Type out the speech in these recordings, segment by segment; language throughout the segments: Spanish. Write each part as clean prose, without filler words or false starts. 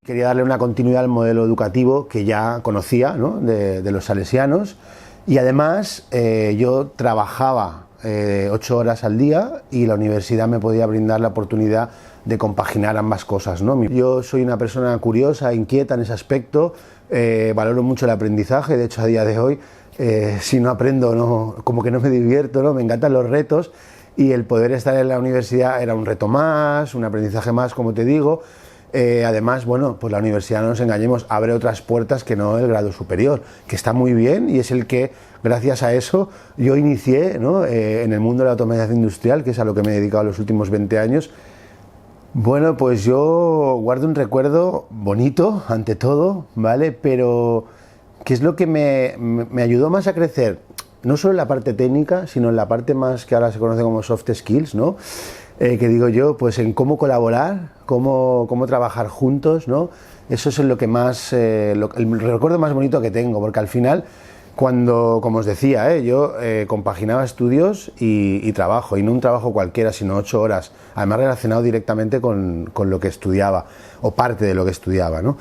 Quería darle una continuidad al modelo educativo que ya conocía, ¿no?, de los salesianos, y además yo trabajaba 8 horas al día y la universidad me podía brindar la oportunidad de compaginar ambas cosas, ¿no? Yo soy una persona curiosa, inquieta en ese aspecto, valoro mucho el aprendizaje, de hecho a día de hoy si no aprendo, no, como que no me divierto, ¿no? Me encantan los retos, y el poder estar en la universidad era un reto más, un aprendizaje más, como te digo. Además, bueno, pues la universidad, no nos engañemos, abre otras puertas que no el grado superior, que está muy bien y es el que, gracias a eso, yo inicié, ¿no?, en el mundo de la automatización industrial, que es a lo que me he dedicado los últimos 20 años. Bueno, pues yo guardo un recuerdo bonito, ante todo, ¿vale? Pero, ¿qué es lo que me ayudó más a crecer? No solo en la parte técnica, sino en la parte más que ahora se conoce como soft skills, ¿no? Que digo yo, pues en cómo colaborar, cómo trabajar juntos, ¿no? Eso es en lo que más, el recuerdo más bonito que tengo, porque al final, cuando, como os decía, yo compaginaba estudios y trabajo, y no un trabajo cualquiera, sino 8 horas, además relacionado directamente con lo que estudiaba, o parte de lo que estudiaba, ¿no?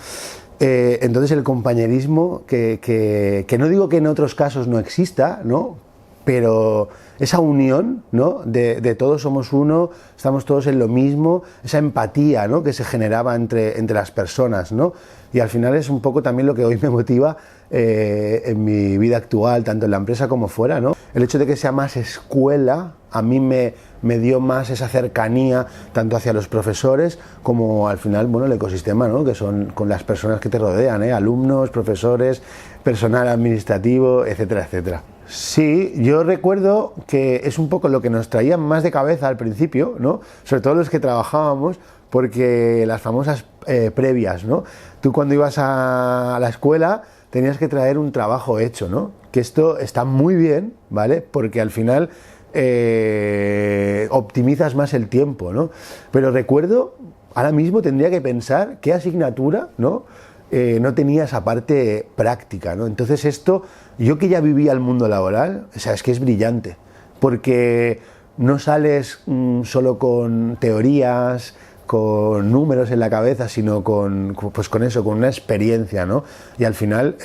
Entonces el compañerismo, que no digo que en otros casos no exista, ¿no?, pero esa unión, ¿no?, de todos somos uno, estamos todos en lo mismo, esa empatía, ¿no?, que se generaba entre las personas, ¿no? Y al final es un poco también lo que hoy me motiva en mi vida actual, tanto en la empresa como fuera, ¿no? El hecho de que sea más escuela, a mí me dio más esa cercanía, tanto hacia los profesores como al final, bueno, el ecosistema, ¿no?, que son con las personas que te rodean, alumnos, profesores, personal administrativo, etcétera, etcétera. Sí, yo recuerdo que es un poco lo que nos traía más de cabeza al principio, ¿no?, sobre todo los que trabajábamos, porque las famosas previas, ¿no? Tú cuando ibas a la escuela tenías que traer un trabajo hecho, ¿no? Que esto está muy bien, ¿vale? Porque al final optimizas más el tiempo, ¿no? Pero recuerdo, ahora mismo tendría que pensar qué asignatura, ¿no?, no tenía esa parte práctica, ¿no? Entonces esto, yo que ya vivía el mundo laboral, o sea, es que es brillante, porque no sales solo con teorías, con números en la cabeza, sino con eso, con una experiencia, ¿no? Y al final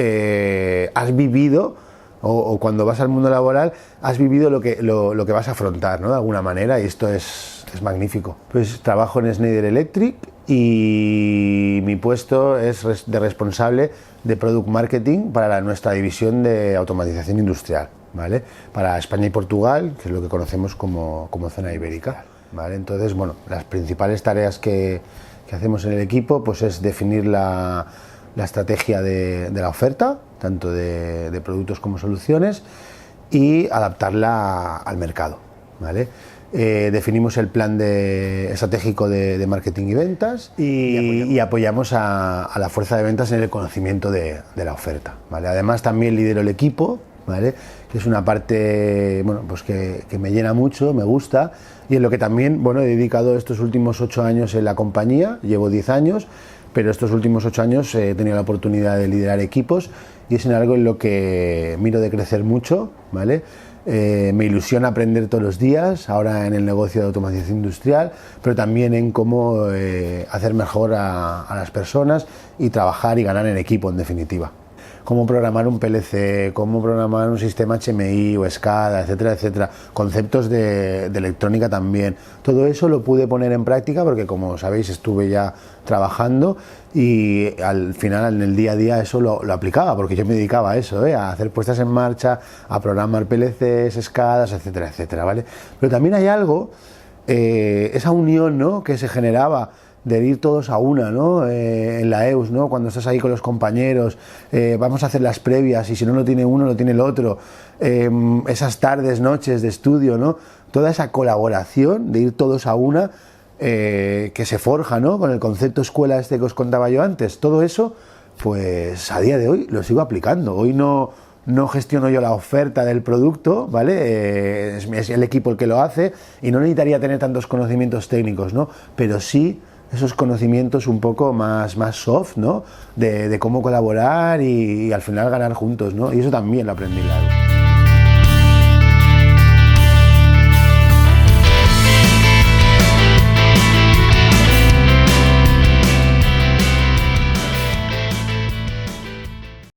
has vivido, o cuando vas al mundo laboral, has vivido lo que vas a afrontar, ¿no?, de alguna manera, y esto es magnífico. Pues trabajo en Schneider Electric y mi puesto es de responsable de Product Marketing para nuestra división de automatización industrial, ¿vale?, para España y Portugal, que es lo que conocemos como zona ibérica, ¿vale? Entonces, bueno, las principales tareas que hacemos en el equipo, pues es definir la estrategia de la oferta, tanto de productos como soluciones, y adaptarla al mercado, ¿vale? Definimos el plan estratégico de marketing y ventas y apoyamos a la fuerza de ventas en el conocimiento de la oferta, ¿vale? Además también lidero el equipo, ¿vale?, que es una parte, bueno, pues que me llena mucho, me gusta, y en lo que también, bueno, he dedicado estos últimos 8 años en la compañía. Llevo 10 años, pero estos últimos 8 años he tenido la oportunidad de liderar equipos, y es en algo en lo que miro de crecer mucho, ¿vale? Me ilusiona aprender todos los días, ahora en el negocio de automatización industrial, pero también en cómo hacer mejor a las personas y trabajar y ganar en equipo, en definitiva. Cómo programar un PLC, cómo programar un sistema HMI o SCADA, etcétera, etcétera. Conceptos de electrónica también. Todo eso lo pude poner en práctica porque, como sabéis, estuve ya trabajando y al final, en el día a día, eso lo aplicaba, porque yo me dedicaba a eso, a hacer puestas en marcha, a programar PLCs, SCADAs, etcétera, etcétera, ¿vale? Pero también hay algo, esa unión, ¿no?, que se generaba de ir todos a una, ¿no?, en la EUS, ¿no?, cuando estás ahí con los compañeros, vamos a hacer las previas y si no lo tiene uno, lo tiene el otro, esas tardes, noches de estudio, ¿no?, toda esa colaboración de ir todos a una, que se forja, ¿no?, con el concepto escuela que os contaba yo antes. Todo eso, pues a día de hoy lo sigo aplicando. Hoy no gestiono yo la oferta del producto, ¿vale? Es el equipo el que lo hace y no necesitaría tener tantos conocimientos técnicos, ¿no?, pero sí esos conocimientos un poco más soft, ¿no?, de cómo colaborar y al final ganar juntos, ¿no? Y eso también lo aprendí en la EUS.